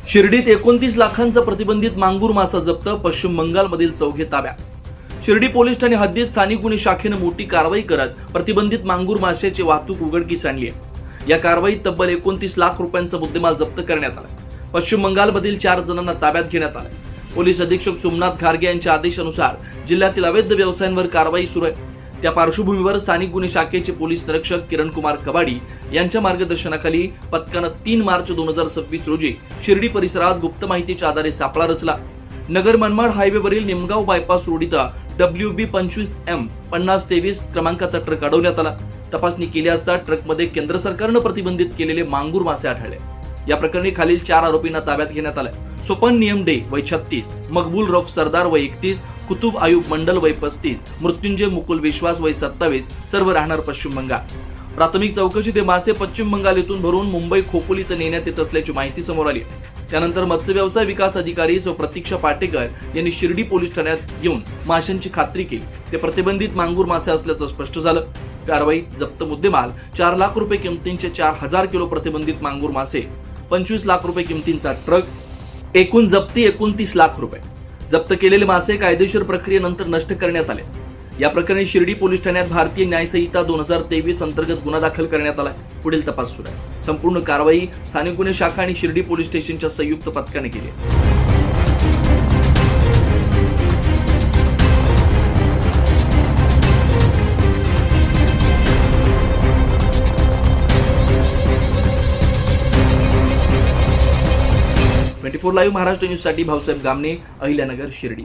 शिर्डीत 29 लाखांचा प्रतिबंधित मांगूर मासा जप्त, पश्चिम बंगालमधील चौघे ताब्यात. शिर्डी पोलीस ठाणे हद्दीत स्थानिक गुन्हे शाखेने मोठी कारवाई करत प्रतिबंधित मांगूर माशाची वाहतूक उघडकीस आणली आहे. या कारवाईत तब्बल 29 लाख रुपयांचा मुद्देमाल जप्त करण्यात आला. पश्चिम बंगालमधील 4 जणांना ताब्यात घेण्यात आले. पोलीस अधीक्षक सोमनाथ खारगे यांच्या आदेशानुसार जिल्ह्यातील अवैध व्यवसायांवर कारवाई सुरू आहे. त्या पार्श्वभूमीवर स्थानिक गुन्हे शाखेचे पोलीस निरीक्षक किरण कुमार कबाडी यांच्या मार्गदर्शनाखाली पथकानं 3 मार्च 2026 रोजी शिर्डी परिसरात गुप्त माहितीच्या आधारे सापळा रचला. नगर मनमाड हायवेवरील निमगाव बायपास रोड इथं WB 25M 5023 क्रमांकाचा ट्रक अडवण्यात आला. तपासणी केली असता ट्रकमध्ये केंद्र सरकारनं प्रतिबंधित केलेले मांगूर मासे आढळले. या प्रकरणी खालील 4 आरोपींना ताब्यात घेण्यात आले. सोपन नियम डे वय 36, मकबूल रफ सरदार वय 31, कुतुब आयुब मंडल वय 35, मृत्युंजय मुकुल विश्वास वय 27, सर्व राहणार पश्चिम बंगाल. प्राथमिक चौकशीत हे मासे पश्चिम बंगाल येथून भरून मुंबई खोपोली इथं नेण्यात येत असल्याची माहिती समोर आली. त्यानंतर मत्स्य व्यवसाय विकास अधिकारी सौ प्रतीक्षा पाटेकर यांनी शिर्डी पोलीस ठाण्यात येऊन माशांची खात्री केली. ते प्रतिबंधित मांगूर मासे असल्याचं स्पष्ट झालं. कारवाईत जप्त मुद्देमाल 4 लाख रुपये किमतींचे 4000 किलो प्रतिबंधित मांगूर मासे, 25 लाख रुपये किमतींचा ट्रक, एकूण जप्ती 29 लाख रुपये. जप्त केलेले मासे कायदेशीर प्रक्रियेनंतर नष्ट करण्यात आले. या प्रकरणी शिर्डी पोलीस ठाण्यात भारतीय न्याय संहिता 2023 अंतर्गत गुन्हा दाखल करण्यात आला. पुढील तपास सुरू आहे. संपूर्ण कारवाई स्थानिक गुन्हे शाखा आणि शिर्डी पोलीस स्टेशनच्या संयुक्त पथकाने केली. 24 लाईव्ह महाराष्ट्र न्यूज साठी भाऊसाहेब गामणे, अहिल्यानगर, शिर्डी.